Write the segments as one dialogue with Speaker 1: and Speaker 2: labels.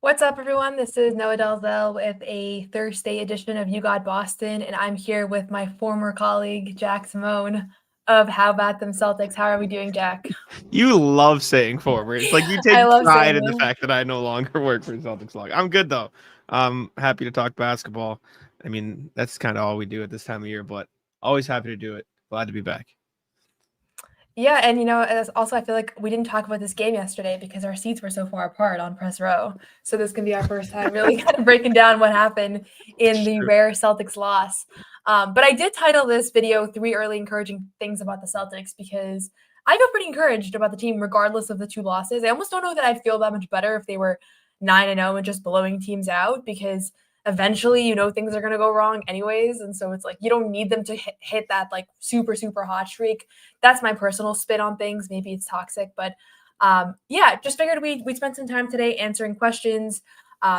Speaker 1: What's up, everyone? This is Noa Dalzell with a Thursday edition of You Got Boston, and I'm here with my former colleague, Jack Simone of Bout Them Celtics. How are we doing, Jack?
Speaker 2: You love saying former. It's like you take
Speaker 1: I love
Speaker 2: pride
Speaker 1: saying
Speaker 2: in the
Speaker 1: them.
Speaker 2: fact that I no longer work for Celtics log. I'm good though. I'm happy to talk basketball. I mean, that's kind of all we do at this time of year, but always happy to do it. Glad to be back.
Speaker 1: Yeah, and also I feel like we didn't talk about this game yesterday because our seats were so far apart on press row. So this can be our first time really kind of breaking down what happened in the rare Celtics loss. But I did title this video 3 early encouraging things about the Celtics because I feel pretty encouraged about the team regardless of the 2 losses. I almost don't know that I'd feel that much better if they were 9-0 and just blowing teams out because eventually things are going to go wrong anyways, and so it's like you don't need them to hit that like super hot streak. That's my personal spin on things. Maybe it's toxic, but yeah, just figured we'd spend some time today answering questions,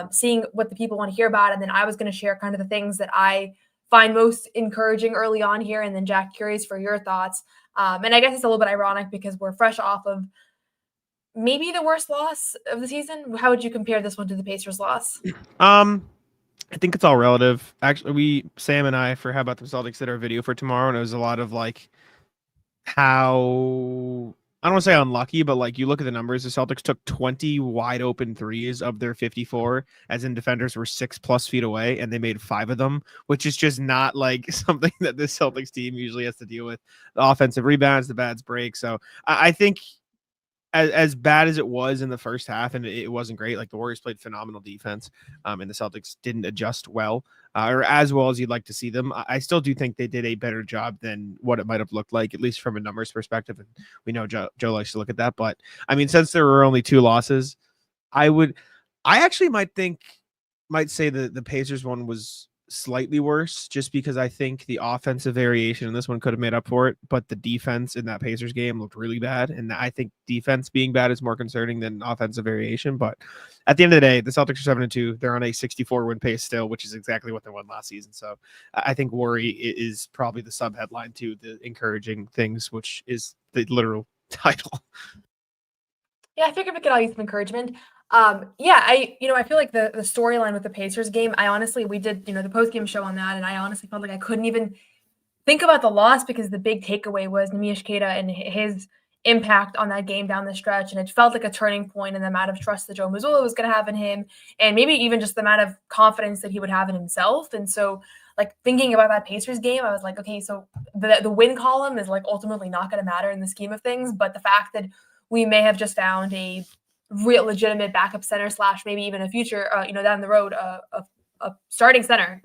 Speaker 1: seeing what the people want to hear about, and then I was going to share kind of the things that I find most encouraging early on here, and then Jack, curious for your thoughts. And I guess it's a little bit ironic because we're fresh off of maybe the worst loss of the season. How would you compare this one to the Pacers loss?
Speaker 2: I think it's all relative. Actually, Sam and I, for How About the Celtics, did our video for tomorrow, and it was a lot of like how I don't want to say unlucky, but like you look at the numbers, the Celtics took 20 wide open threes of their 54, as in defenders were 6+ feet away, and they made 5 of them, which is just not like something that the Celtics team usually has to deal with. The offensive rebounds, the bad break. So I think as bad as it was in the first half, and it wasn't great. Like the Warriors played phenomenal defense, and the Celtics didn't adjust well, or as well as you'd like to see them. I still do think they did a better job than what it might have looked like, at least from a numbers perspective. And we know Joe likes to look at that, but I mean, since there were only 2 losses, I actually might say that the Pacers one was slightly worse, just because I think the offensive variation in this one could have made up for it, but the defense in that Pacers game looked really bad, and I think defense being bad is more concerning than offensive variation. But at the end of the day, the Celtics are 7-2. They're on a 64 win pace still, which is exactly what they won last season. So I think worry is probably the sub headline to the encouraging things, which is the literal title.
Speaker 1: Yeah, I figured we could all use some encouragement. Yeah, I feel like the storyline with the Pacers game, we did, the post game show on that, and I honestly felt like I couldn't even think about the loss because the big takeaway was Neemias Queta and his impact on that game down the stretch, and it felt like a turning point in the amount of trust that Joe Mazzulla was going to have in him, and maybe even just the amount of confidence that he would have in himself. And so, like thinking about that Pacers game, I was like, okay, so the win column is like ultimately not going to matter in the scheme of things, but the fact that we may have just found a real legitimate backup center / maybe even a future, down the road, a starting center,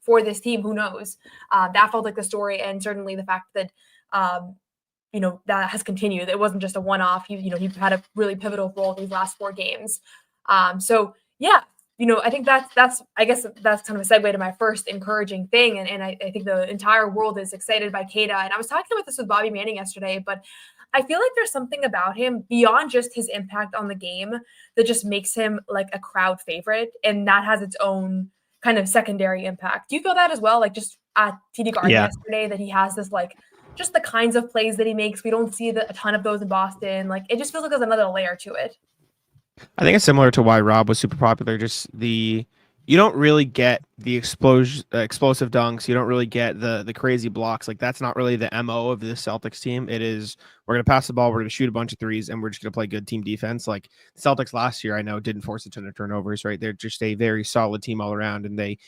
Speaker 1: for this team, who knows? That felt like the story, and certainly the fact that, that has continued. It wasn't just a one-off. He had a really pivotal role these last 4 games. So yeah, I think I guess that's kind of a segue to my first encouraging thing, and I think the entire world is excited by Queta. And I was talking about this with Bobby Manning yesterday, but I feel like there's something about him beyond just his impact on the game that just makes him like a crowd favorite, and that has its own kind of secondary impact. Do you feel that as well? Like just at TD Garden
Speaker 2: Yeah.
Speaker 1: yesterday, that he has this like just the kinds of plays that he makes. We don't see a ton of those in Boston. Like it just feels like there's another layer to it.
Speaker 2: I think it's similar to why Rob was super popular. Just you don't really get the explosive dunks. You don't really get the crazy blocks. Like that's not really the MO of this Celtics team. It is, we're gonna pass the ball, we're gonna shoot a bunch of threes, and we're just gonna play good team defense. Like the Celtics last year, I know didn't force a ton of turnovers. Right, they're just a very solid team all around, and they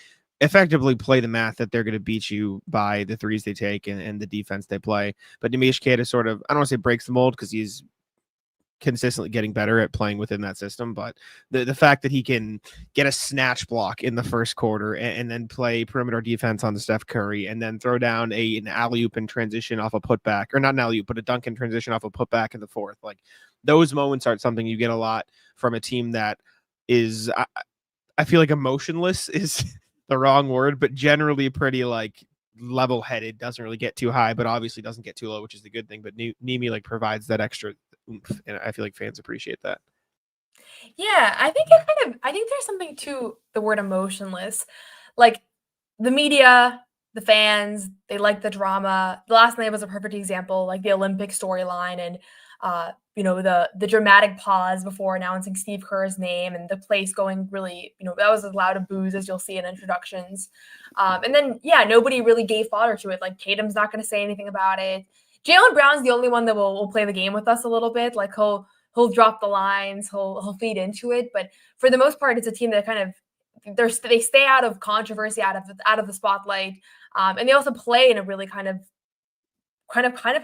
Speaker 2: effectively play the math that they're going to beat you by the threes they take and the defense they play. But Neemias Queta sort of, I don't want to say breaks the mold, because he's consistently getting better at playing within that system, but the fact that he can get a snatch block in the first quarter and then play perimeter defense on the Steph Curry, and then throw down an alley-oop and transition off a putback, or not an alley-oop, but a dunk and transition off a putback in the fourth. Like those moments are something you get a lot from a team that is, I feel like emotionless is the wrong word, but generally pretty like level-headed, doesn't really get too high, but obviously doesn't get too low, which is the good thing. But Nimi like provides that extra oomph, and I feel like fans appreciate that.
Speaker 1: Yeah, I think there's something to the word emotionless. Like the media, the fans, they like the drama. The last night was a perfect example, like the Olympic storyline. And The dramatic pause before announcing Steve Kerr's name and the place going really, that was as loud of boos as you'll see in introductions. And then, nobody really gave fodder to it. Like Tatum's not going to say anything about it. Jaylen Brown's the only one that will play the game with us a little bit. Like he'll drop the lines, he'll feed into it. But for the most part, it's a team that kind of they stay out of controversy, out of the spotlight, and they also play in a really kind of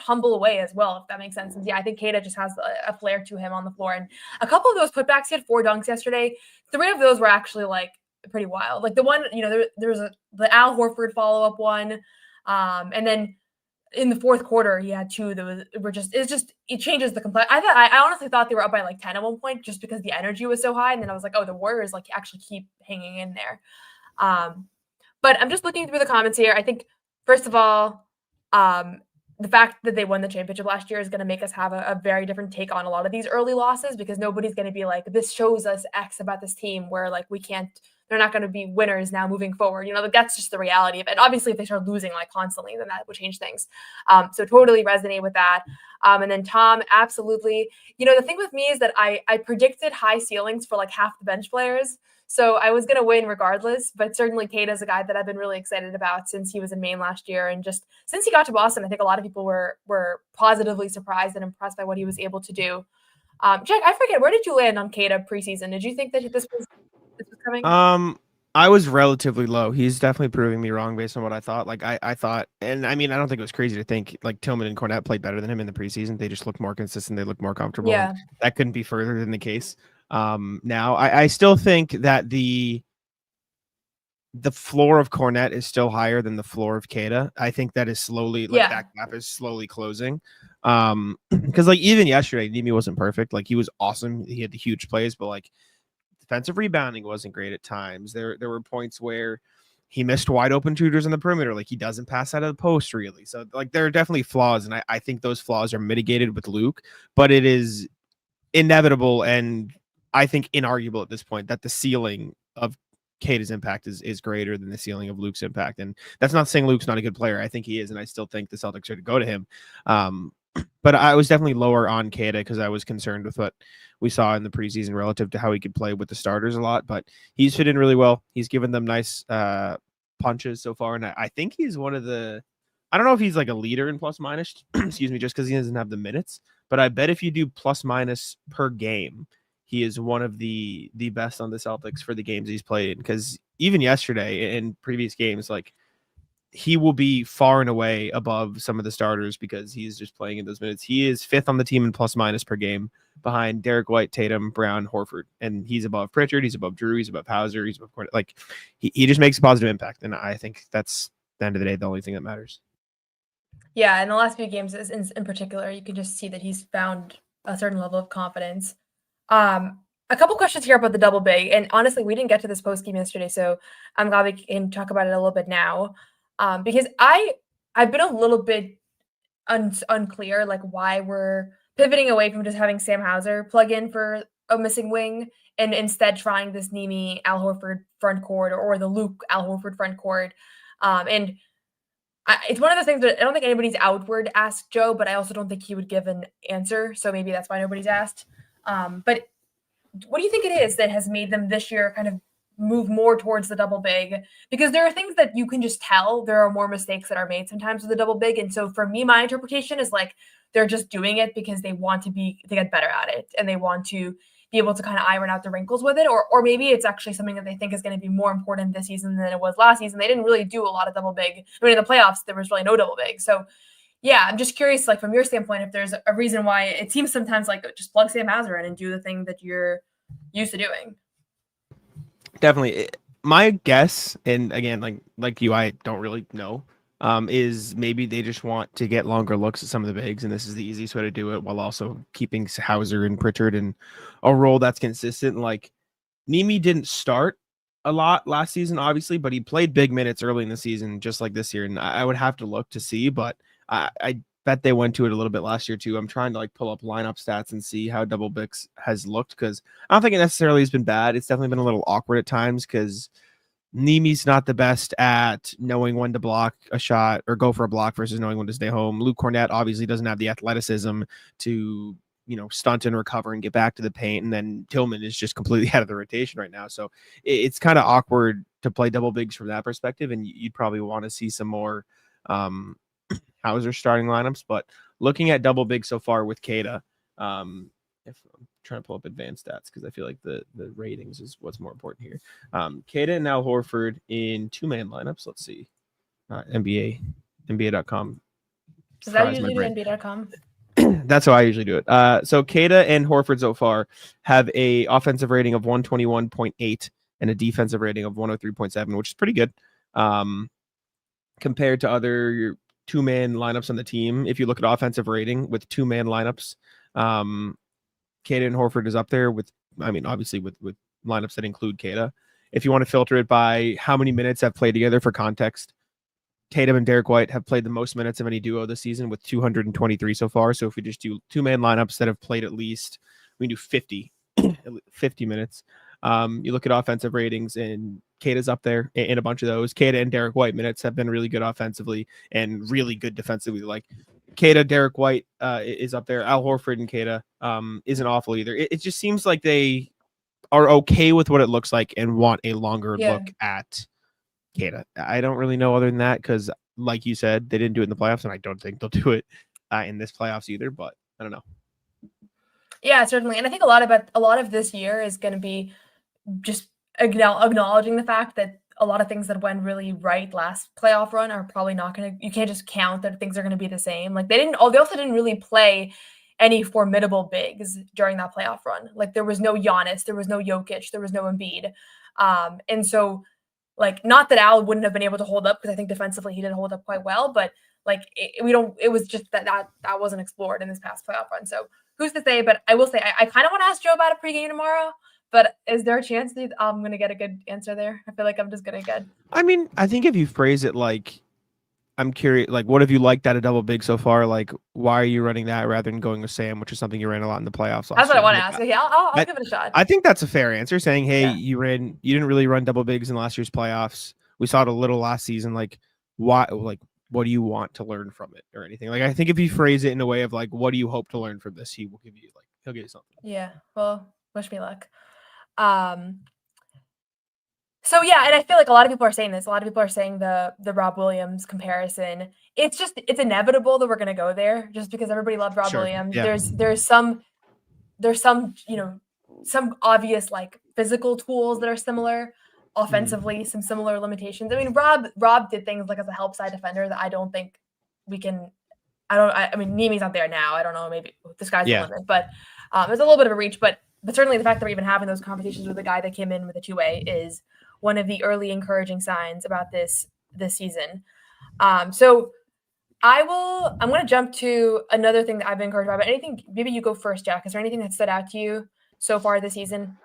Speaker 1: humble way as well, if that makes sense. And I think Queta just has a flair to him on the floor. And a couple of those putbacks, he had 4 dunks yesterday. 3 of those were actually like pretty wild. Like the one, there was the Al Horford follow-up one, and then in the fourth quarter he had 2 that it changes the complete. I honestly thought they were up by like 10 at one point just because the energy was so high, and then I was like, oh, the Warriors like actually keep hanging in there. But I'm just looking through the comments here. I think first of all, the fact that they won the championship last year is going to make us have a very different take on a lot of these early losses, because nobody's going to be like, this shows us X about this team, where like they're not going to be winners now moving forward. That's just the reality of it. Obviously, if they start losing like constantly, then that would change things. So totally resonate with that. And then Tom, absolutely. The thing with me is that I predicted high ceilings for like half the bench players. So I was going to win regardless, but certainly Queta is a guy that I've been really excited about since he was in Maine last year. And just since he got to Boston, I think a lot of people were positively surprised and impressed by what he was able to do. Jack, I forget, where did you land on Queta preseason? Did you think that this was coming?
Speaker 2: I was relatively low. He's definitely proving me wrong based on what I thought. Like I thought, and I mean, I don't think it was crazy to think like Tillman and Cornette played better than him in the preseason. They just looked more consistent. They looked more comfortable.
Speaker 1: Yeah.
Speaker 2: That couldn't be further than the case. Now I still think that the floor of Cornette is still higher than the floor of Queta. I think that is slowly that gap is slowly closing. Because like even yesterday, Nemi wasn't perfect. Like he was awesome. He had the huge plays, but like defensive rebounding wasn't great at times. There were points where he missed wide open shooters on the perimeter. Like he doesn't pass out of the post really. So like there are definitely flaws, and I think those flaws are mitigated with Luke, but it is inevitable and I think inarguable at this point that the ceiling of Queta's impact is greater than the ceiling of Luke's impact. And that's not saying Luke's not a good player. I think he is, and I still think the Celtics are to go to him. But I was definitely lower on Queta because I was concerned with what we saw in the preseason relative to how he could play with the starters a lot. But he's fit in really well. He's given them nice punches so far. And I think he's one of the – I don't know if he's like a leader in plus minus, excuse me, just because he doesn't have the minutes. But I bet if you do plus minus per game, he is one of the best on the Celtics for the games he's played. Because even yesterday in previous games, like he will be far and away above some of the starters because he's just playing in those minutes. He is 5th on the team in plus minus per game behind Derrick White, Tatum, Brown, Horford. And he's above Pritchard. He's above Drew. He's above Hauser. He's above Cornette. Like he just makes a positive impact. And I think that's, at the end of the day, the only thing that matters.
Speaker 1: Yeah, in the last few games in particular, you can just see that he's found a certain level of confidence. A couple questions here about the double big, and honestly, we didn't get to this post game yesterday, so I'm glad we can talk about it a little bit now. Because I've been a little bit unclear, like why we're pivoting away from just having Sam Hauser plug in for a missing wing, and instead trying this Nemi Al Horford front court or the Luke Al Horford front court, and it's one of those things that I don't think anybody's outward asked Joe, but I also don't think he would give an answer. So maybe that's why nobody's asked. But what do you think it is that has made them this year kind of move more towards the double big? Because there are things that you can just tell there are more mistakes that are made sometimes with the double big. And so for me, my interpretation is like they're just doing it because they want to get better at it and they want to be able to kind of iron out the wrinkles with it, or maybe it's actually something that they think is going to be more important this season than it was last season. They didn't really do a lot of double big. I mean, in the playoffs, there was really no double big. So yeah, I'm just curious, like from your standpoint, if there's a reason why it seems sometimes like just plug Sam Hauser in and do the thing that you're used to doing.
Speaker 2: Definitely. My guess, and again, like you, I don't really know, is maybe they just want to get longer looks at some of the bigs, and this is the easiest way to do it while also keeping Hauser and Pritchard in a role that's consistent. Like Nemi didn't start a lot last season, obviously, but he played big minutes early in the season, just like this year. And I would have to look to see, but I bet they went to it a little bit last year too. I'm trying to like pull up lineup stats and see how double bigs has looked, because I don't think it necessarily has been bad. It's definitely been a little awkward at times because Nemi's not the best at knowing when to block a shot or go for a block versus knowing when to stay home. Luke Cornette obviously doesn't have the athleticism to stunt and recover and get back to the paint. And then Tillman is just completely out of the rotation right now. So it's kind of awkward to play double bigs from that perspective. And you'd probably want to see some more Hauser starting lineups. But looking at double bigs so far with Queta, if I'm trying to pull up advanced stats because I feel like the ratings is what's more important here. Queta and Al Horford in 2-man lineups. Let's see. NBA.com.
Speaker 1: Is that usually do NBA.com?
Speaker 2: That's how I usually do it. So Queta and Horford so far have a offensive rating of 121.8 and a defensive rating of 103.7, which is pretty good compared to other 2-man lineups on the team. If you look at offensive rating with 2-man lineups, Queta and Horford is up there with, obviously with lineups that include Queta. If you want to filter it by how many minutes have played together for context, Tatum and Derrick White have played the most minutes of any duo this season with 223 so far. So if we just do 2-man lineups that have played at least, we can do 50 minutes. You look at offensive ratings and Queta's up there in a bunch of those. Queta and Derrick White minutes have been really good offensively and really good defensively. Like Queta, Derrick White is up there. Al Horford and Queta isn't awful either. It just seems like they are okay with what it looks like and want a longer look at Queta. I don't really know other than that because, like you said, they didn't do it in the playoffs, and I don't think they'll do it in this playoffs either. But I don't know.
Speaker 1: Yeah, certainly, and I think a lot of this year is going to be just acknowledging the fact that a lot of things that went really right last playoff run are probably not going to. You can't just count that things are going to be the same. Like they also didn't really play any formidable bigs during that playoff run. Like there was no Giannis, there was no Jokic, there was no Embiid, and so. Like, not that Al wouldn't have been able to hold up because I think defensively he did hold up quite well, but like it was just that wasn't explored in this past playoff run. So who's to say? But I will say I kind of want to ask Joe about a pregame tomorrow. But is there a chance that I'm going to get a good answer there? I feel like I'm just going to get.
Speaker 2: I think if you phrase it like, I'm curious, like, what have you liked out of double big so far? Like, why are you running that rather than going with Sam, which is something you ran a lot in the playoffs last
Speaker 1: That's what
Speaker 2: year?
Speaker 1: I want to ask. Yeah, I'll give it a shot.
Speaker 2: I think that's a fair answer, saying, hey, you didn't really run double bigs in last year's playoffs. We saw it a little last season. Like, why? Like, what do you want to learn from it or anything? Like, I think if you phrase it in a way of like, what do you hope to learn from this? He'll give you something.
Speaker 1: Yeah. Well, wish me luck. So yeah, and I feel like a lot of people are saying this. A lot of people are saying the Rob Williams comparison. It's inevitable that we're going to go there just because everybody loved Rob Williams.
Speaker 2: Yeah.
Speaker 1: There's some some obvious like physical tools that are similar offensively, some similar limitations. I mean, Rob did things like as a help side defender that I don't think we can. I mean, Neemi's not there now. I don't know. Maybe the sky's the limit, but it's a little bit of a reach. But certainly the fact that we're even having those conversations with a guy that came in with a 2-way is one of the early encouraging signs about this season. So I'm going to jump to another thing that I've been encouraged by. But anything, maybe you go first, Jack. Is there anything that stood out to you so far this season?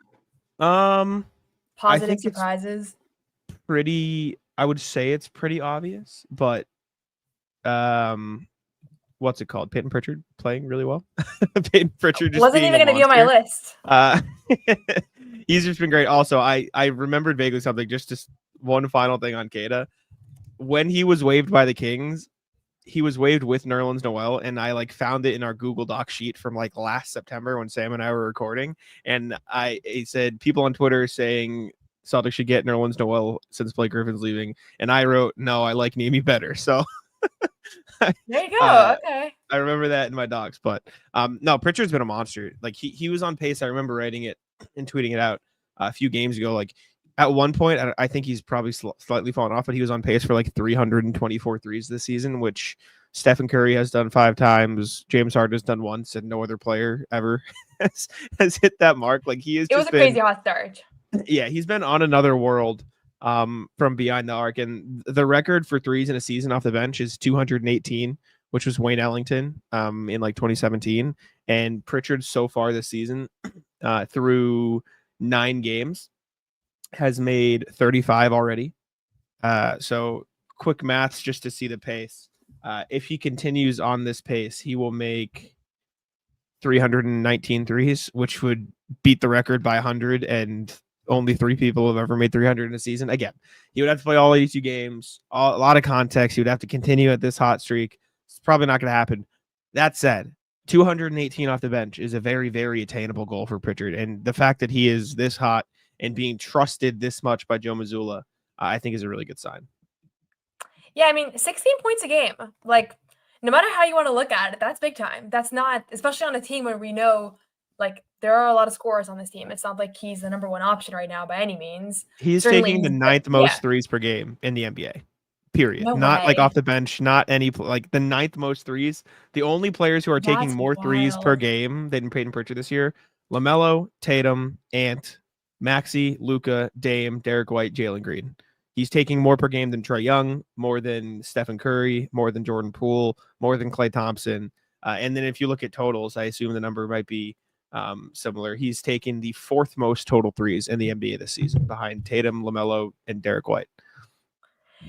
Speaker 1: Positive surprises.
Speaker 2: I would say it's pretty obvious, but what's it called? Peyton Pritchard playing really well. Peyton Pritchard just
Speaker 1: wasn't even going to be on my list.
Speaker 2: He's just been great. Also, I remembered vaguely something. Just one final thing on Queta. When he was waived by the Kings, he was waived with Nerlens Noel, and I found it in our Google Doc sheet from last September when Sam and I were recording, and he said people on Twitter saying Celtics should get Nerlens Noel since Blake Griffin's leaving, and I wrote no, I like Neemi better. So
Speaker 1: there you go. Okay,
Speaker 2: I remember that in my docs, but no, Pritchard's been a monster. He was on pace. I remember writing it and tweeting it out a few games ago. At one point, I think he's probably slightly fallen off, but he was on pace for 324 threes this season, which Stephen Curry has done 5 times. James Harden has done once, and no other player ever has hit that mark. It
Speaker 1: was a crazy hot start.
Speaker 2: Yeah, he's been on another world from behind the arc, and the record for threes in a season off the bench is 218, which was Wayne Ellington in 2017. And Pritchard so far this season through 9 games has made 35 already. So quick maths just to see the pace. If he continues on this pace, he will make 319 threes, which would beat the record by 100, and only 3 people have ever made 300 in a season. Again, he would have to play all 82 games, a lot of context. He would have to continue at this hot streak. It's probably not going to happen. That said, 218 off the bench is a very, very attainable goal for Pritchard. And the fact that he is this hot and being trusted this much by Joe Mazzulla, I think is a really good sign.
Speaker 1: Yeah, I mean, 16 points a game. Like, no matter how you want to look at it, that's big time. That's not, especially on a team where we know, like, there are a lot of scorers on this team. It's not like he's the number one option right now by any means.
Speaker 2: He's
Speaker 1: Certainly,
Speaker 2: taking the ninth most threes per game in the NBA. Period.
Speaker 1: No
Speaker 2: Not like
Speaker 1: way.
Speaker 2: off the bench, not any like the ninth most threes. The only players who are taking
Speaker 1: That's
Speaker 2: more threes per
Speaker 1: wild.
Speaker 2: game than Peyton Pritchard this year: LaMelo, Tatum, Ant, Maxey, Luka, Dame, Derrick White, Jalen Green. He's taking more per game than Trae Young, more than Stephen Curry, more than Jordan Poole, more than Klay Thompson. And then if you look at totals, I assume the number might be similar. He's taken the fourth most total threes in the NBA this season, behind Tatum, LaMelo, and Derrick White.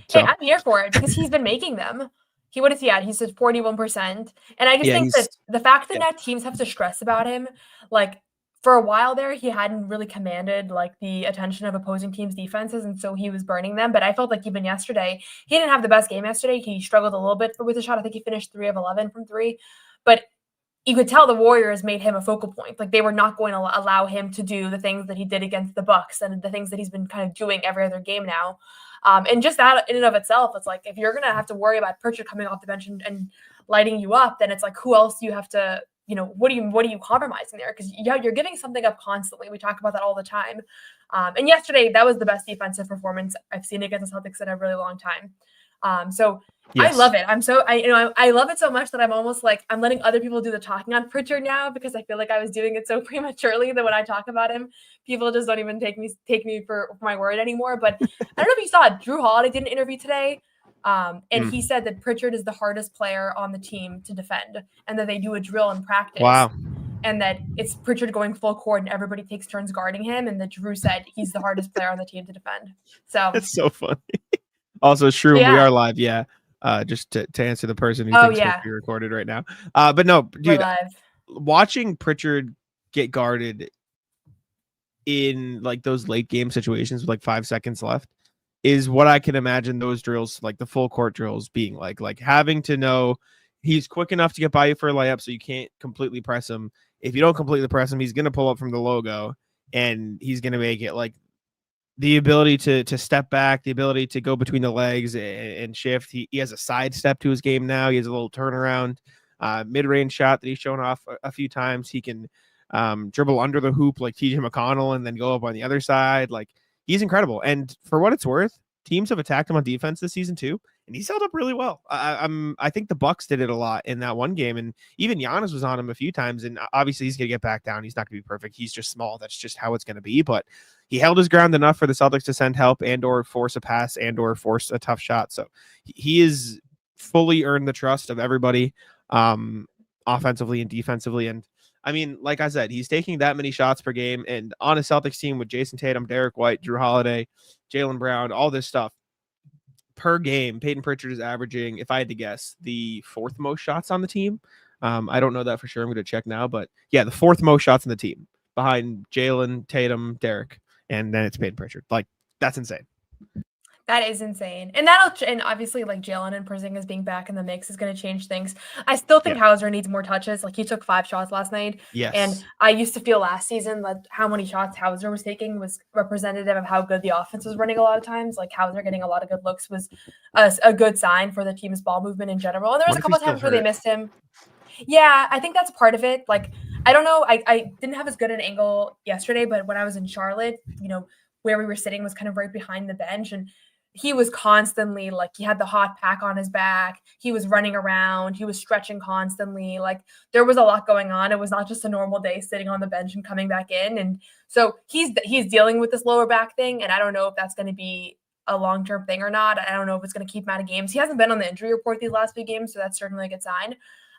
Speaker 1: So. Hey, I'm here for it because he's been making them. What is he at? He's at 41%. And I just think that the fact that now teams have to stress about him, like for a while there, he hadn't really commanded like the attention of opposing teams' defenses. And so he was burning them. But I felt like even yesterday, he didn't have the best game yesterday. He struggled a little bit with the shot. I think he finished 3 of 11 from 3. But you could tell the Warriors made him a focal point. Like they were not going to allow him to do the things that he did against the Bucks and the things that he's been kind of doing every other game now. And just that in and of itself, it's like if you're going to have to worry about Pritchard coming off the bench and lighting you up, then it's like who else do you have to, what are you compromising there? Because you're giving something up constantly. We talk about that all the time. And yesterday, that was the best defensive performance I've seen against the Celtics in a really long time. So yes. I love it. I love it so much that I'm almost like I'm letting other people do the talking on Pritchard now because I feel like I was doing it so prematurely that when I talk about him, people just don't even take me for my word anymore. But I don't know if you saw it. Drew Holiday did an interview today, and he said that Pritchard is the hardest player on the team to defend, and that they do a drill in practice.
Speaker 2: Wow.
Speaker 1: And that it's Pritchard going full court and everybody takes turns guarding him, and that Drew said he's the hardest player on the team to defend. So it's
Speaker 2: so funny. Also, Shroom, we are live. Yeah. Just to answer the person who thinks we're pre-recorded right now. But no, dude, watching Pritchard get guarded in like those late game situations with like 5 seconds left is what I can imagine those drills, like the full court drills being like having to know he's quick enough to get by you for a layup. So you can't completely press him. If you don't completely press him, he's going to pull up from the logo and he's going to make it. Like the ability to step back, the ability to go between the legs and shift. He has a side step to his game now. He has a little turnaround, mid-range shot that he's shown off a few times. He can dribble under the hoop like TJ McConnell and then go up on the other side. Like he's incredible. And for what it's worth, teams have attacked him on defense this season too, and he's held up really well. I think the Bucks did it a lot in that one game, and even Giannis was on him a few times. And obviously, he's gonna get back down. He's not gonna be perfect. He's just small. That's just how it's gonna be. But he held his ground enough for the Celtics to send help and/or force a pass and/or force a tough shot. So he is fully earned the trust of everybody, offensively and defensively. And I mean, like I said, he's taking that many shots per game, and on a Celtics team with Jayson Tatum, Derrick White, Drew Holiday, Jaylen Brown, all this stuff per game, Peyton Pritchard is averaging, if I had to guess, the 4th most shots on the team. I don't know that for sure. I'm going to check now, but yeah, the 4th most shots on the team behind Jalen, Tatum, Derrick, and then it's Peyton Pritchard. Like that's insane.
Speaker 1: That is insane. And obviously like Jalen and Porzingis being back in the mix is going to change things. I still think Hauser needs more touches. Like he took 5 shots last night.
Speaker 2: Yes.
Speaker 1: And I used to feel last season that how many shots Hauser was taking was representative of how good the offense was running a lot of times. Like Hauser getting a lot of good looks was a good sign for the team's ball movement in general. And there was a couple of times where they missed him. Yeah, I think that's part of it. Like, I don't know. I didn't have as good an angle yesterday, but when I was in Charlotte, where we were sitting was kind of right behind the bench, and he was constantly like he had the hot pack on his back. He was running around. He was stretching constantly. Like there was a lot going on. It was not just a normal day sitting on the bench and coming back in. And so he's dealing with this lower back thing. And I don't know if that's going to be a long-term thing or not. I don't know if it's going to keep him out of games. He hasn't been on the injury report these last few games, so that's certainly a good sign.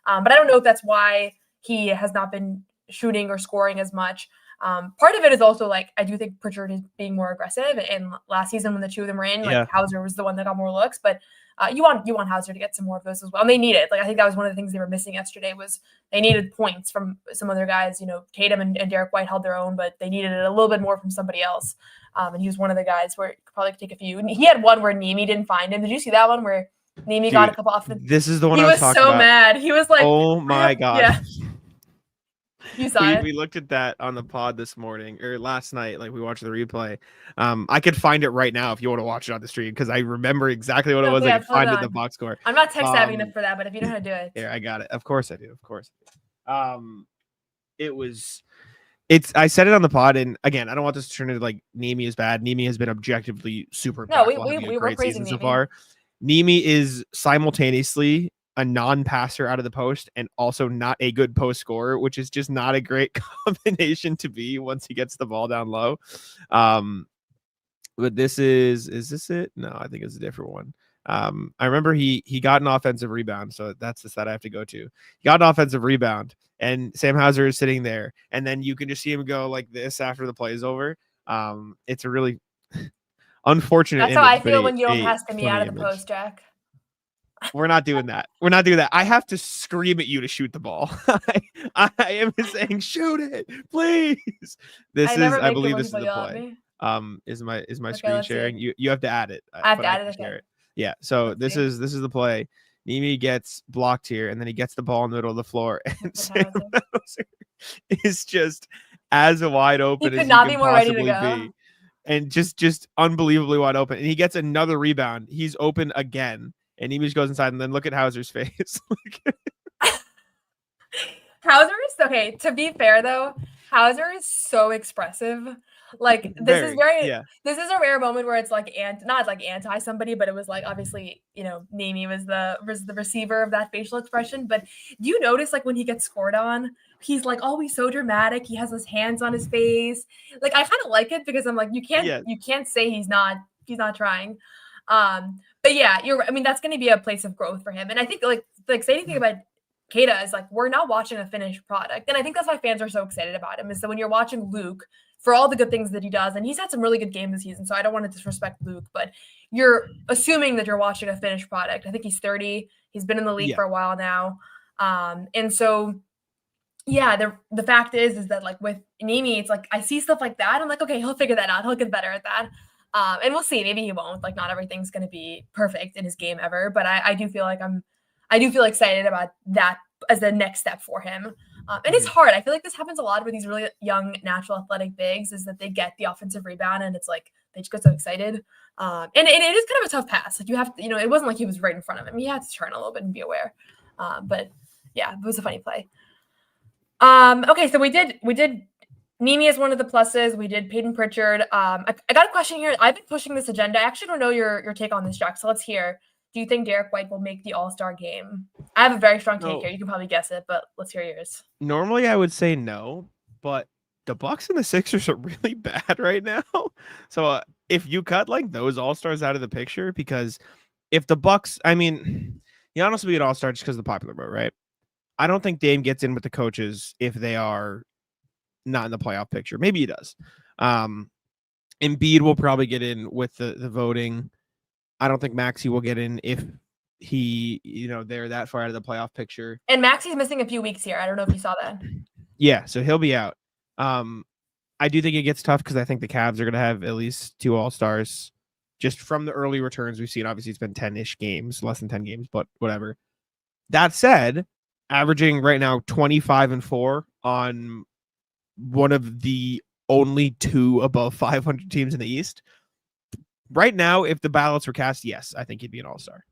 Speaker 1: But I don't know if that's why he has not been shooting or scoring as much. Part of it is also like I do think Pritchard is being more aggressive, and last season when the two of them were in, like Hauser was the one that got more looks, but you want Hauser to get some more of those as well. And they need it. Like I think that was one of the things they were missing yesterday was they needed points from some other guys. Tatum and Derrick White held their own, but they needed it a little bit more from somebody else. And he was one of the guys where probably could take a few. And he had one where Neemi didn't find him. Did you see that one where Neemi got a couple off?
Speaker 2: This is the one I was talking about.
Speaker 1: He was so mad. He was like,
Speaker 2: "Oh my god!"
Speaker 1: Yeah. You saw it?
Speaker 2: We looked at that on the pod this morning or last night. Like we watched the replay. I could find it right now if you want to watch it on the stream because I remember exactly what it
Speaker 1: No,
Speaker 2: was. I
Speaker 1: yeah,
Speaker 2: could
Speaker 1: flip it
Speaker 2: find it in the
Speaker 1: on.
Speaker 2: box score.
Speaker 1: I'm not tech savvy enough
Speaker 2: Um,
Speaker 1: for that, but if you know how to do it.
Speaker 2: Here, I got it. Of course I do. Of course. It was. It's. I said it on the pod, and again, I don't want this to turn into like Neemi is bad. Neemi has been objectively super
Speaker 1: No,
Speaker 2: impactful, having a
Speaker 1: we were
Speaker 2: great
Speaker 1: praising
Speaker 2: season so
Speaker 1: Navy.
Speaker 2: far. Neemi is simultaneously a non-passer out of the post and also not a good post scorer, which is just not a great combination to be once he gets the ball down low. But this is this it? No, I think it's a different one. I remember he got an offensive rebound, so that's the stat I have to go to. He got an offensive rebound, and Sam Hauser is sitting there, and then you can just see him go like this after the play is over. It's a really unfortunate
Speaker 1: That's how I
Speaker 2: image, but
Speaker 1: feel when you don't
Speaker 2: a
Speaker 1: pass to me
Speaker 2: funny
Speaker 1: out of the
Speaker 2: image.
Speaker 1: post, Jack.
Speaker 2: We're not doing that. We're not doing that. I have to scream at you to shoot the ball. I am saying, shoot it, please. This
Speaker 1: I
Speaker 2: is,
Speaker 1: never
Speaker 2: I
Speaker 1: make it
Speaker 2: believe
Speaker 1: when
Speaker 2: this is
Speaker 1: people
Speaker 2: the
Speaker 1: yell at
Speaker 2: play.
Speaker 1: me.
Speaker 2: Is my
Speaker 1: Okay,
Speaker 2: screen
Speaker 1: let's see.
Speaker 2: sharing? You have to add it,
Speaker 1: I have
Speaker 2: but
Speaker 1: to
Speaker 2: I
Speaker 1: add it.
Speaker 2: can share
Speaker 1: Okay.
Speaker 2: it. Yeah. So
Speaker 1: Let's
Speaker 2: this
Speaker 1: see.
Speaker 2: is the play. Neemi gets blocked here, and then he gets the ball in the middle of the floor, and
Speaker 1: That's
Speaker 2: Sam
Speaker 1: Hauser.
Speaker 2: Hauser is just as wide
Speaker 1: He
Speaker 2: open
Speaker 1: could
Speaker 2: as you
Speaker 1: not be
Speaker 2: can
Speaker 1: more ready to
Speaker 2: possibly
Speaker 1: go.
Speaker 2: be, and just unbelievably wide open. And he gets another rebound. He's open again. And Neemias goes inside, and then look at Hauser's face.
Speaker 1: Hauser is okay. To be fair, though, Hauser is so expressive. Like this is
Speaker 2: Yeah.
Speaker 1: this is a rare moment where it's like not like anti somebody, but it was like obviously Neemi was the receiver of that facial expression. But do you notice like when he gets scored on, he's like always so dramatic. He has his hands on his face. Like I kind of like it because I'm like you can't say he's not trying. But yeah, I mean that's going to be a place of growth for him, and I think like say anything about Queta is like we're not watching a finished product, and I think that's why fans are so excited about him. Is that when you're watching Luke for all the good things that he does, and he's had some really good games this season, so I don't want to disrespect Luke, but you're assuming that you're watching a finished product. I think he's 30. He's been in the league for a while now, and so yeah, the fact is that like with Neemi, it's like I see stuff like that. I'm like, okay, he'll figure that out. He'll get better at that. And we'll see. Maybe he won't. Like, not everything's going to be perfect in his game ever. But I do feel like I do feel excited about that as the next step for him. And it's hard. I feel like this happens a lot with these really young, natural athletic bigs is that they get the offensive rebound and it's like they just get so excited. And it is kind of a tough pass. Like you have to, it wasn't like he was right in front of him. He had to turn a little bit and be aware. But yeah, it was a funny play. Okay, so we did Neemi as one of the pluses. We did Peyton Pritchard. I got a question here. I've been pushing this agenda. I actually don't know your take on this, Jack. So let's hear. Do you think Derrick White will make the All-Star game? I have a very strong take here. You can probably guess it, but let's hear yours.
Speaker 2: Normally I would say no, but the Bucks and the Sixers are really bad right now. So if you cut like those All-Stars out of the picture, because if the Bucks, I mean, Giannis will be an All-Star just because of the popular vote, right? I don't think Dame gets in with the coaches if they are not in the playoff picture. Maybe he does. Embiid will probably get in with the voting. I don't think Maxey will get in if he, they're that far out of the playoff picture.
Speaker 1: And Maxey's missing a few weeks here. I don't know if you saw that.
Speaker 2: Yeah, so he'll be out. I do think it gets tough because I think the Cavs are going to have at least 2 All-Stars just from the early returns we've seen. Obviously, it's been 10-ish games, less than 10 games, but whatever. That said, averaging right now 25-4 on one of the only 2 above 500 teams in the East. Right now, if the ballots were cast, yes, I think he'd be an All-Star.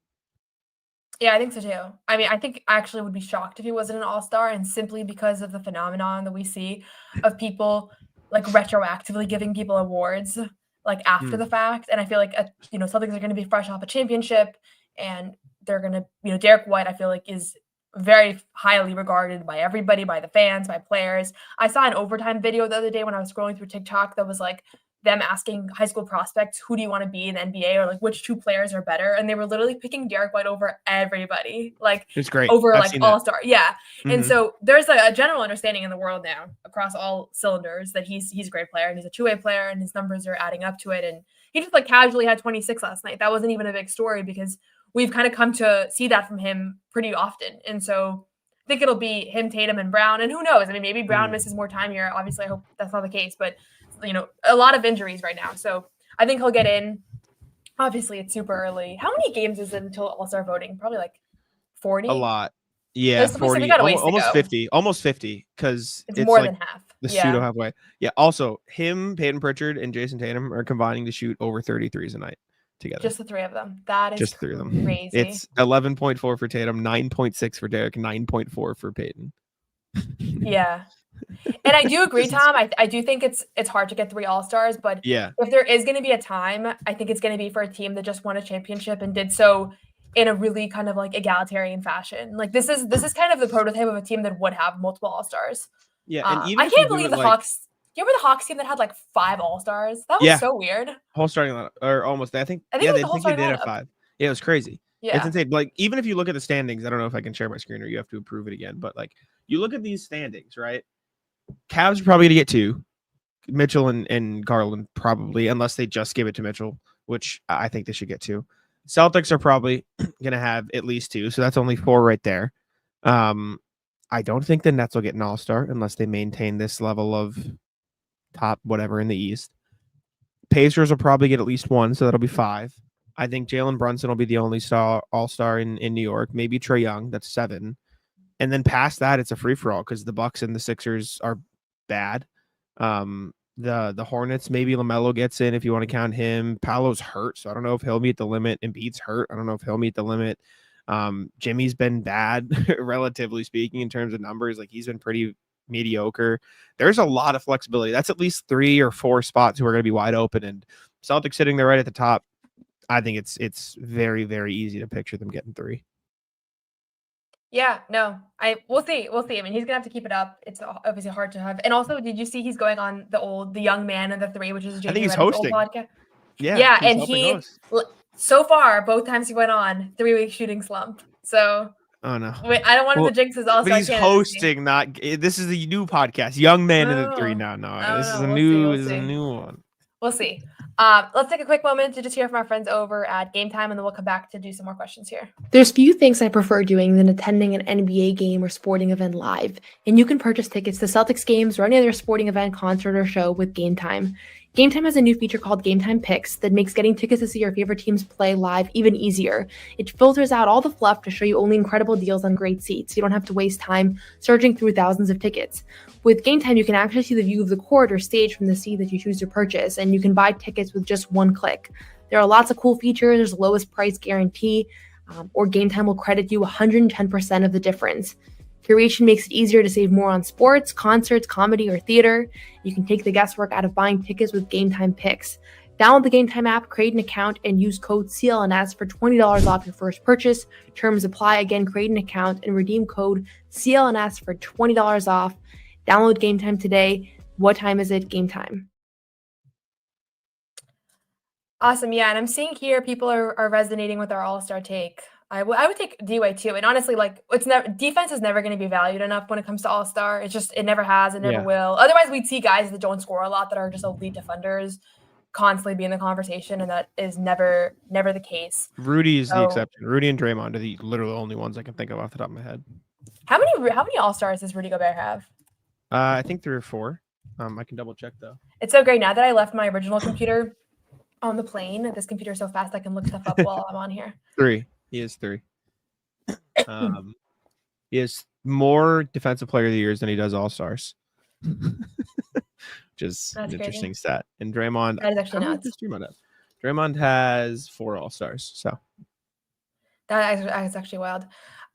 Speaker 1: Yeah, I think so too. I mean, I think I actually would be shocked if he wasn't an All-Star, and simply because of the phenomenon that we see of people like retroactively giving people awards like after the fact. And I feel like Celtics are going to be fresh off a championship, and they're going to, Derrick White, I feel like is very highly regarded by everybody, by the fans, by players. I saw an overtime video the other day when I was scrolling through TikTok that was like them asking high school prospects, who do you want to be in the NBA, or like which 2 players are better? And they were literally picking Derrick White over everybody, like
Speaker 2: it's great.
Speaker 1: over like All-Star. Yeah.
Speaker 2: Mm-hmm.
Speaker 1: And so there's a general understanding in the world now across all cylinders that he's a great player and he's a 2-way player and his numbers are adding up to it. And he just like casually had 26 last night. That wasn't even a big story because we've kind of come to see that from him pretty often. And so I think it'll be him, Tatum, and Brown. And who knows? I mean, maybe Brown misses more time here. Obviously, I hope that's not the case, but a lot of injuries right now. So I think he'll get in. Obviously, it's super early. How many games is it until All-Star voting? Probably like 40?
Speaker 2: A lot. Yeah,
Speaker 1: We still
Speaker 2: 40,
Speaker 1: got a ways to
Speaker 2: almost
Speaker 1: go.
Speaker 2: 50, almost 50, because
Speaker 1: It's
Speaker 2: it's
Speaker 1: more
Speaker 2: like
Speaker 1: than half.
Speaker 2: the
Speaker 1: Yeah.
Speaker 2: pseudo halfway. Yeah. Also, him, Peyton Pritchard, and Jayson Tatum are combining to shoot over 33s a night together.
Speaker 1: Just the three of them. That is
Speaker 2: Just three of them.
Speaker 1: crazy.
Speaker 2: It's 11.4 for Tatum, 9.6 for Derrick, 9.4 for Peyton.
Speaker 1: Yeah. And I do agree,
Speaker 2: This is-
Speaker 1: Tom. I do think it's hard to get 3 All-Stars, but
Speaker 2: Yeah.
Speaker 1: if there is going to be a time, I think it's going to be for a team that just won a championship and did so in a really kind of like egalitarian fashion. Like this is kind of the prototype of a team that would have multiple All-Stars.
Speaker 2: Yeah. And even
Speaker 1: I
Speaker 2: if you
Speaker 1: can't
Speaker 2: do
Speaker 1: believe
Speaker 2: it
Speaker 1: the
Speaker 2: like,
Speaker 1: Hawks. Do you remember the Hawks team that had like 5 All-Stars? That was
Speaker 2: Yeah.
Speaker 1: so weird.
Speaker 2: whole starting lineup, or almost, I think
Speaker 1: it
Speaker 2: yeah,
Speaker 1: was
Speaker 2: they
Speaker 1: the whole
Speaker 2: think they
Speaker 1: starting
Speaker 2: did have
Speaker 1: lineup.
Speaker 2: 5. Yeah, it was crazy. It's
Speaker 1: Yeah.
Speaker 2: insane. Like, even if you look at the standings, I don't know if I can share my screen or you have to approve it again, but like, you look at these standings, right? Cavs are probably gonna get 2. Mitchell and Garland probably, unless they just give it to Mitchell, which I think they should get 2. Celtics are probably gonna have at least 2, so that's only 4 right there. I don't think the Nets will get an All-Star unless they maintain this level of top whatever in the East. Pacers will probably get at least 1, so that'll be 5. I think Jalen Brunson will be the only All-Star in New York. Maybe Trae Young, that's 7. And then past that, it's a free-for-all because the Bucks and the Sixers are bad. The Hornets, maybe LaMelo gets in if you want to count him. Paolo's hurt, so I don't know if he'll meet the limit. Embiid's hurt. I don't know if he'll meet the limit. Jimmy's been bad, relatively speaking, in terms of numbers. Like, he's been pretty mediocre. There's a lot of flexibility. That's at least 3 or 4 spots who are going to be wide open. And Celtics sitting there right at the top, I think it's very, very easy to picture them getting 3.
Speaker 1: Yeah, no, we'll see. We'll see. I mean, he's gonna have to keep it up. It's obviously hard to have. And also, did you see he's going on the Young Man of the 3, which is
Speaker 2: I think he's
Speaker 1: Reddick's old
Speaker 2: hosting.
Speaker 1: podcast?
Speaker 2: Yeah,
Speaker 1: and
Speaker 2: helping
Speaker 1: he
Speaker 2: host.
Speaker 1: so far both times he went on 3-week shooting slump. So
Speaker 2: Oh no,
Speaker 1: I don't want him to jinx his All-Star.
Speaker 2: but he's hosting. Not this is the new podcast, Young Man in the 3 now. No, this is a new one.
Speaker 1: We'll see. Let's take a quick moment to just hear from our friends over at Game Time, and then we'll come back to do some more questions here.
Speaker 3: There's few things I prefer doing than attending an NBA game or sporting event live, and you can purchase tickets to Celtics games or any other sporting event, concert, or show with Game Time. Game Time has a new feature called Game Time Picks that makes getting tickets to see your favorite teams play live even easier. It filters out all the fluff to show you only incredible deals on great seats. You don't have to waste time searching through thousands of tickets. With Game Time, you can actually see the view of the court or stage from the seat that you choose to purchase, and you can buy tickets with just one click. There are lots of cool features. There's a lowest price guarantee, or Game Time will credit you 110% of the difference. Curation makes it easier to save more on sports, concerts, comedy, or theater. You can take the guesswork out of buying tickets with Game Time Picks. Download the Game Time app, create an account, and use code CLNS for $20 off your first purchase. Terms apply. Again, create an account and redeem code CLNS for $20 off. Download Game Time today. What time is it? Game Time.
Speaker 1: Awesome. Yeah. And I'm seeing here people are resonating with our All-Star take. I would take D-Wade too. And honestly, like, defense is never going to be valued enough when it comes to All-Star. It's just, it never has, it never will. Otherwise, we'd see guys that don't score a lot that are just elite defenders constantly be in the conversation, and that is never the case.
Speaker 2: Rudy is the exception. Rudy and Draymond are the literal only ones I can think of off the top of my head.
Speaker 1: How many All-Stars does Rudy Gobert have?
Speaker 2: I think 3 or 4. I can double check though.
Speaker 1: It's so great now that I left my original computer on the plane. This computer is so fast I can look stuff up while I'm on here.
Speaker 2: 3. He is 3. He has more defensive player of the years than he does All-Stars. Which is an interesting stat. And Draymond,
Speaker 1: that is actually nuts.
Speaker 2: Draymond has 4 All-Stars. So
Speaker 1: that is actually wild.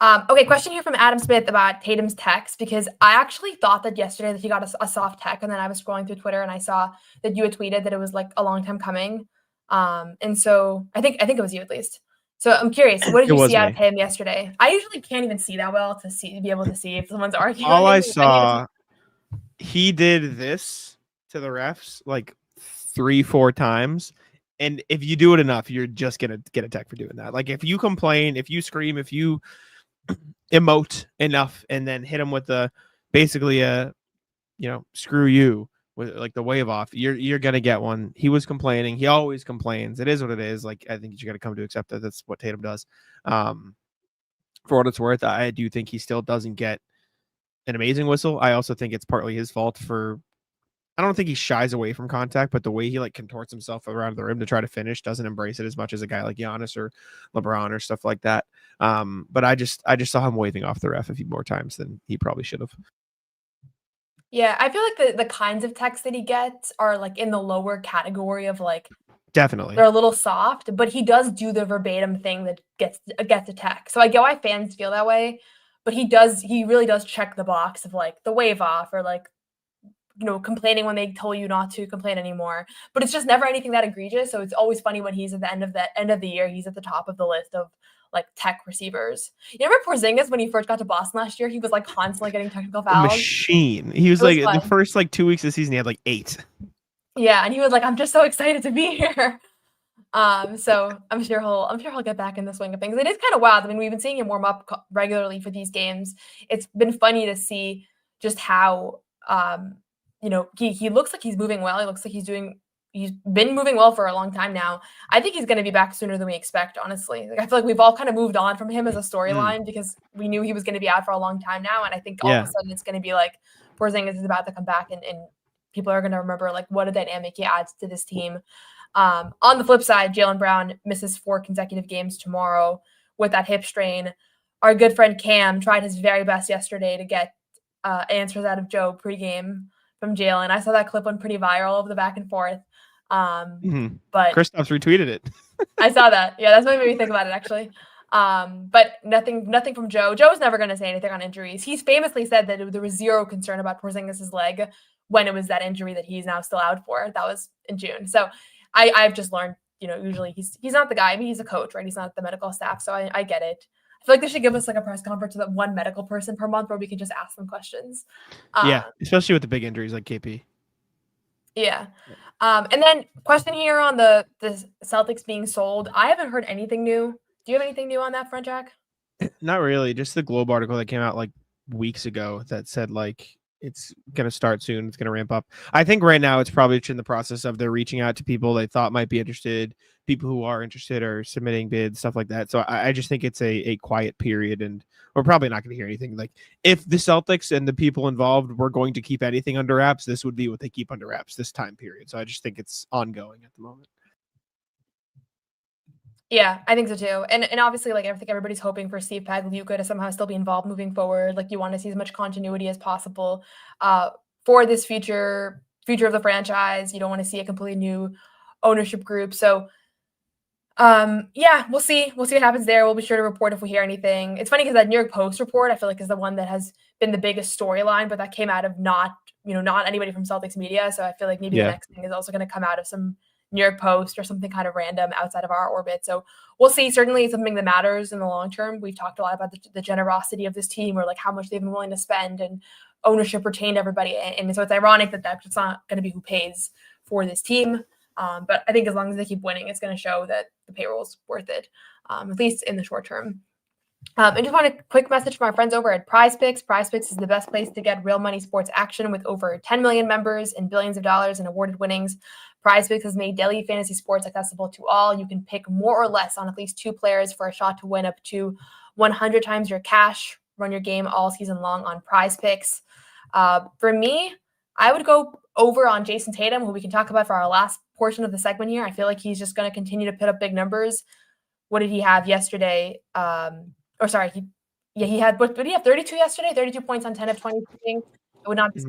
Speaker 1: Okay, question here from Adam Smith about Tatum's text, because I actually thought that yesterday that he got a soft tech, and then I was scrolling through Twitter and I saw that you had tweeted that it was like a long time coming. And so I think it was you at least. So I'm curious, what did you see out of him yesterday? I usually can't even see that well to be able to see if someone's arguing.
Speaker 2: All I saw, he did this to the refs like 3-4 times. And if you do it enough, you're just going to get a tech for doing that. Like, if you complain, if you scream, if you emote enough and then hit him with basically screw you with like the wave off, you're going to get one. He was complaining. He always complains. It is what it is. Like, I think you got to come to accept that that's what Tatum does. For what it's worth, I do think he still doesn't get an amazing whistle. I also think it's partly his fault for I don't think he shies away from contact, but the way he like contorts himself around the rim to try to finish doesn't embrace it as much as a guy like Giannis or LeBron or stuff like that. But I just saw him waving off the ref a few more times than he probably should have.
Speaker 1: Yeah, I feel like the kinds of texts that he gets are like in the lower category of like
Speaker 2: Definitely.
Speaker 1: they're a little soft, but he does do the verbatim thing that gets a text. So I get why fans feel that way, but he really does check the box of like the wave off or like complaining when they told you not to complain anymore. But it's just never anything that egregious. So it's always funny when he's at the end of the year, he's at the top of the list of like tech receivers. You remember Porzingis when he first got to Boston last year? He was like constantly getting technical
Speaker 2: A
Speaker 1: fouls.
Speaker 2: machine. He was like the first like 2 weeks of the season, he had like 8.
Speaker 1: Yeah, and he was like, "I'm just so excited to be here." So I'm sure he'll get back in the swing of things. It is kind of wild. I mean, we've been seeing him warm up regularly for these games. It's been funny to see just how he looks like he's moving well. He looks like he's been moving well for a long time now. I think he's going to be back sooner than we expect, honestly. Like, I feel like we've all kind of moved on from him as a storyline because we knew he was going to be out for a long time now. And I think all of a sudden it's going to be like Porzingis is about to come back and people are going to remember like what a dynamic he adds to this team. On the flip side, Jaylen Brown misses 4 consecutive games tomorrow with that hip strain. Our good friend Cam tried his very best yesterday to get answers out of Joe pregame from Jaylen. I saw that clip went pretty viral of the back and forth. But
Speaker 2: Kristaps retweeted it.
Speaker 1: I saw that. Yeah, that's what made me think about it actually. But nothing from Joe. Joe's never going to say anything on injuries. He's famously said that there was zero concern about Porzingis' leg when it was that injury that he's now still out for. That was in June. So I've just learned, usually he's not the guy. I mean, he's a coach, right? He's not the medical staff. So I get it. I feel like they should give us like a press conference with one medical person per month where we can just ask them questions.
Speaker 2: Yeah, especially with the big injuries like KP.
Speaker 1: Yeah. And then question here on the Celtics being sold. I haven't heard anything new. Do you have anything new on that front, Jack?
Speaker 2: Not really. Just the Globe article that came out like weeks ago that said like it's going to start soon. It's going to ramp up. I think right now it's probably in the process of they're reaching out to people they thought might be interested. People who are interested are submitting bids, stuff like that. So I just think it's a quiet period, and we're probably not going to hear anything. Like if the Celtics and the people involved were going to keep anything under wraps, this would be what they keep under wraps this time period. So I just think it's ongoing at the moment.
Speaker 1: Yeah, I think so too. And obviously, like, I think everybody's hoping for Steve Pagliuca to somehow still be involved moving forward. Like, you want to see as much continuity as possible for this future of the franchise. You don't want to see a completely new ownership group. So, yeah, we'll see. We'll see what happens there. We'll be sure to report if we hear anything. It's funny because that New York Post report, I feel like, is the one that has been the biggest storyline, but that came out of not anybody from Celtics media. So I feel like maybe the next thing is also going to come out of some New York Post or something kind of random outside of our orbit. So we'll see. Certainly it's something that matters in the long term. We've talked a lot about the generosity of this team, or like how much they've been willing to spend, and ownership retained everybody. And so it's ironic that that's not going to be who pays for this team. But I think as long as they keep winning, it's going to show that the payroll's worth it, at least in the short term. I just want a quick message from our friends over at Prize Picks. Prize Picks is the best place to get real money sports action with over 10 million members and billions of dollars in awarded winnings. Prize Picks has made daily fantasy sports accessible to all. You can pick more or less on at least 2 players for a shot to win up to 100 times your cash. Run your game all season long on Prize Picks. For me, I would go over on Jayson Tatum, who we can talk about for our last portion of the segment here. I feel like he's just going to continue to put up big numbers. What did he have yesterday? He had, what did he have, 32 yesterday? 32 points on 10 of 20 shooting. It would not be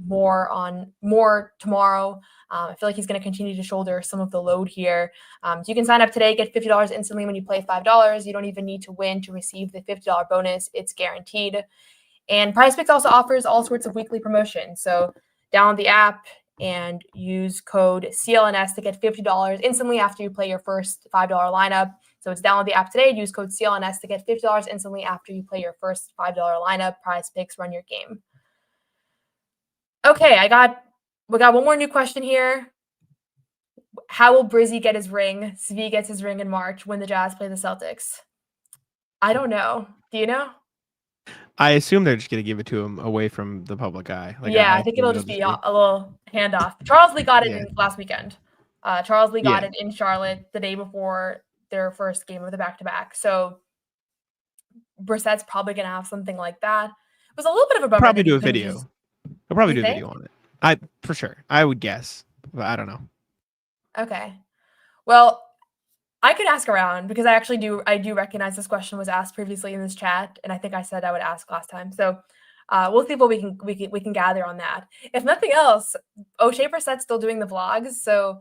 Speaker 1: more tomorrow. I feel like he's going to continue to shoulder some of the load here. So you can sign up today, get $50 instantly when you play $5. You don't even need to win to receive the $50 bonus. It's guaranteed. And Prize Picks also offers all sorts of weekly promotions. So download the app and use code CLNS to get $50 instantly after you play your first $5 lineup. So it's download the app today and use code CLNS to get $50 instantly after you play your first $5 lineup. Prize Picks, run your game. Okay, we got one more new question here. How will Brizzy get his ring? Svi gets his ring in March when the Jazz play the Celtics. I don't know. Do you know?
Speaker 2: I assume they're just going to give it to him away from the public eye.
Speaker 1: Like, yeah, I think it'll just be a little handoff. Charles Lee got it last weekend. Charles Lee got it in Charlotte the day before their first game of the back-to-back. So Brissett's probably going to have something like that. It was a little bit of a bummer.
Speaker 2: Probably do a video. He'll probably do a video on it. For sure. I would guess, but I don't know.
Speaker 1: Okay. Well, I could ask around because I do recognize this question was asked previously in this chat, and I think I said I would ask last time. So we'll see what we can gather on that. If nothing else, O'Shea Brissett's still doing the vlogs, so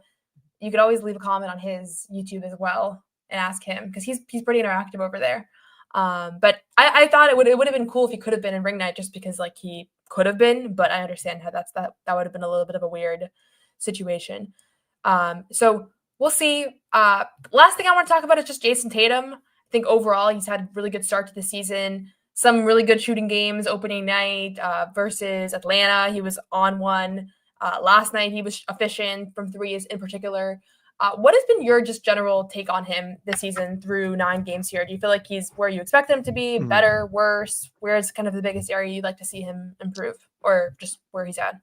Speaker 1: you could always leave a comment on his YouTube as well and ask him because he's pretty interactive over there. But I thought it would have been cool if he could have been in ring night just because like he could have been, but I understand how that would have been a little bit of a weird situation. So we'll see. Last thing I want to talk about is just Jayson Tatum. I think overall he's had a really good start to the season. Some really good shooting games opening night versus Atlanta. He was on one. Last night he was efficient from threes in particular. What has been your just general take on him this season through 9 games here? Do you feel like he's where you expect him to be, better, worse? Where's kind of the biggest area you'd like to see him improve, or just where he's at?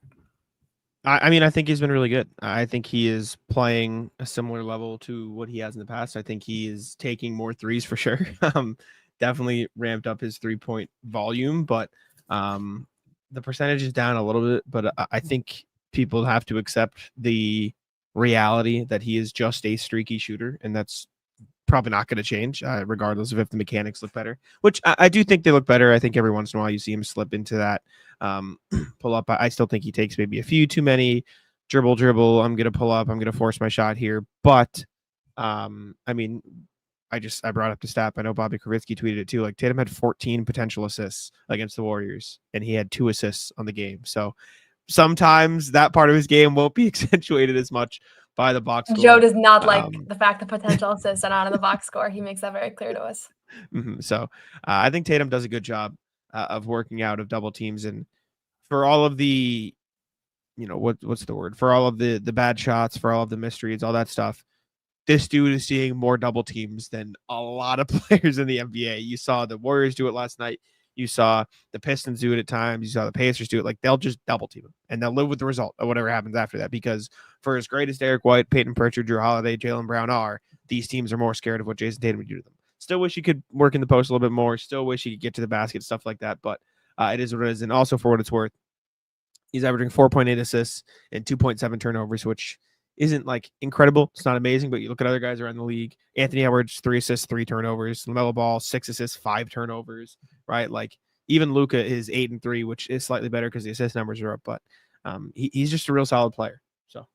Speaker 2: I mean, I think he's been really good. I think he is playing a similar level to what he has in the past. I think he is taking more threes for sure. Definitely ramped up his 3-point volume, but the percentage is down a little bit. But I think people have to accept the reality that he is just a streaky shooter, and that's probably not going to change, regardless of if the mechanics look better, which I do think they look better. I think every once in a while you see him slip into that pull up. I still think he takes maybe a few too many dribble. I'm going to pull up. I'm going to force my shot here. But I mean, I brought up the stat. I know Bobby Kravitsky tweeted it too. Like Tatum had 14 potential assists against the Warriors, and he had 2 assists on the game. So sometimes that part of his game won't be accentuated as much by the box score.
Speaker 1: Joe does not like the fact that potential assists are not in the box score. He makes that very clear to us.
Speaker 2: So I think Tatum does a good job of working out of double teams, and for all of the, what's the word? For all of the bad shots, for all of the misreads, all that stuff, this dude is seeing more double teams than a lot of players in the NBA. You saw the Warriors do it last night. You saw the Pistons do it at times. You saw the Pacers do it. Like, they'll just double team him, and they'll live with the result of whatever happens after that. Because for as great as Derrick White, Peyton Pritchard, Drew Holiday, Jaylen Brown are, these teams are more scared of what Jayson Tatum would do to them. Still wish he could work in the post a little bit more. Still wish he could get to the basket, stuff like that. But it is what it is. And also, for what it's worth, he's averaging 4.8 assists and 2.7 turnovers, which isn't like incredible. It's not amazing, but you look at other guys around the league. Anthony Edwards, 3 assists, 3 turnovers. LaMelo Ball, 6 assists, 5 turnovers, right? Like, even Luka is 8 and 3, which is slightly better because the assist numbers are up, but he's just a real solid player. So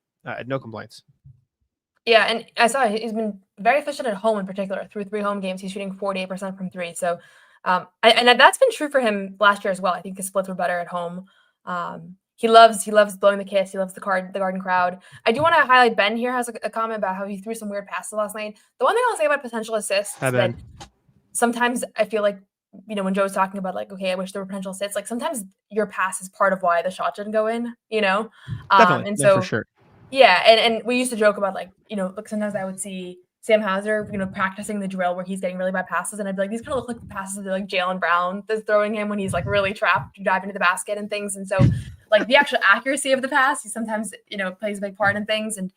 Speaker 2: no complaints.
Speaker 1: Yeah, and I saw he's been very efficient at home in particular. Through 3 home games, he's shooting 48% from 3. So, and that's been true for him last year as well. I think his splits were better at home. He loves blowing the kiss. He loves the Garden crowd. I do want to highlight Ben here has a comment about how he threw some weird passes last night. The one thing I'll say about potential assists is that sometimes I feel like, when Joe's talking about like, okay, I wish there were potential assists, like sometimes your pass is part of why the shot didn't go in,
Speaker 2: Definitely.
Speaker 1: And so
Speaker 2: for sure.
Speaker 1: Yeah, and we used to joke about like, like sometimes I would see Sam Hauser, practicing the drill where he's getting really bad passes, and I'd be like, these kind of look like the passes that like Jaylen Brown is throwing him when he's like really trapped driving to the basket and things. And so like the actual accuracy of the pass, he sometimes plays a big part in things. And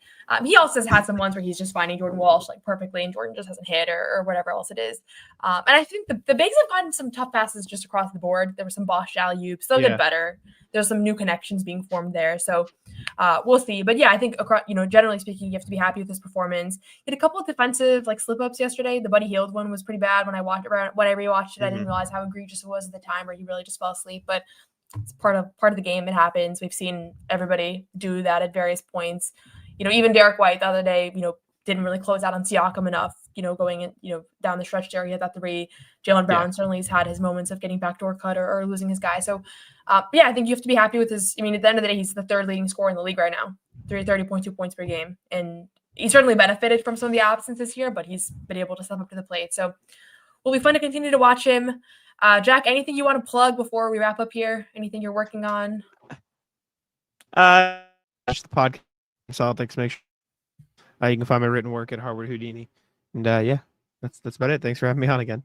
Speaker 1: he also has had some ones where he's just finding Jordan Walsh like perfectly, and Jordan just hasn't hit or whatever else it is. And I think the bigs have gotten some tough passes just across the board. There were some Bosch alley-oops. They'll get better. There's some new connections being formed there. So we'll see. But yeah, I think across, generally speaking, you have to be happy with his performance. He had a couple of defensive like slip-ups yesterday. The Buddy Hield one was pretty bad when I rewatched it. I didn't realize how egregious it was at the time, or he really just fell asleep. But it's part of the game. It happens. We've seen everybody do that at various points. Even Derrick White the other day, didn't really close out on Siakam enough, going in, down the stretch there. He had that 3. Jaylen Brown certainly has had his moments of getting backdoor cut or losing his guy. So, yeah, I think you have to be happy with his. I mean, at the end of the day, he's the 3rd leading scorer in the league right now, 30.2 points per game. And he certainly benefited from some of the absences here, but he's been able to step up to the plate. So, will be fun to continue to watch him. Jack, anything you want to plug before we wrap up here? Anything you're working on?
Speaker 2: Watch the podcast Celtics. Make sure you can find my written work at Harvard Houdini. And yeah, that's about it. Thanks for having me on again.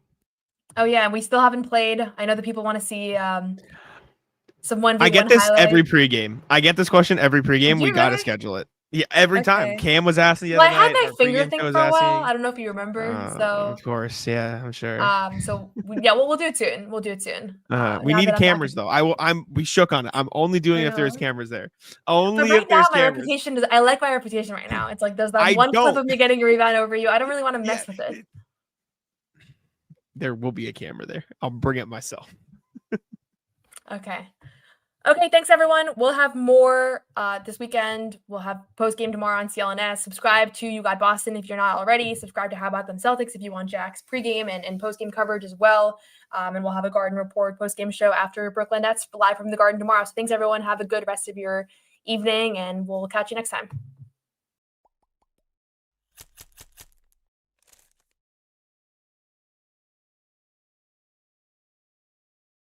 Speaker 1: Oh yeah, we still haven't played. I know that people want to see some 1v1
Speaker 2: I get this
Speaker 1: highlight.
Speaker 2: every pregame. I get this question every pregame. We got to schedule it. Yeah, every time.
Speaker 1: Okay.
Speaker 2: Cam was asking the
Speaker 1: Well,
Speaker 2: other
Speaker 1: I had
Speaker 2: night.
Speaker 1: my
Speaker 2: Our
Speaker 1: finger
Speaker 2: pregame
Speaker 1: thing
Speaker 2: show
Speaker 1: for
Speaker 2: was
Speaker 1: a while.
Speaker 2: asking.
Speaker 1: I don't know if you remember. So,
Speaker 2: Of course, yeah, I'm sure.
Speaker 1: we'll do it soon. We'll do it soon.
Speaker 2: We
Speaker 1: Now that
Speaker 2: need
Speaker 1: I'm back
Speaker 2: cameras
Speaker 1: in.
Speaker 2: though. We shook on it. I'm only doing
Speaker 1: I
Speaker 2: it if there's
Speaker 1: know.
Speaker 2: cameras there.
Speaker 1: But
Speaker 2: Only
Speaker 1: right
Speaker 2: if
Speaker 1: now,
Speaker 2: there's
Speaker 1: my
Speaker 2: cameras.
Speaker 1: reputation is. I like my reputation right now. It's like there's that
Speaker 2: I
Speaker 1: one clip
Speaker 2: don't.
Speaker 1: of me getting a rebound over you. I don't really want to
Speaker 2: Yeah,
Speaker 1: mess with it.
Speaker 2: there will be a camera there. I'll bring it myself.
Speaker 1: Okay. Okay, thanks everyone. We'll have more this weekend. We'll have post game tomorrow on CLNS. Subscribe to You Got Boston if you're not already. Subscribe to How About Them Celtics if you want Jack's pregame and post game coverage as well. And we'll have a Garden Report post game show after Brooklyn Nets live from the Garden tomorrow. So thanks everyone. Have a good rest of your evening, and we'll catch you next time.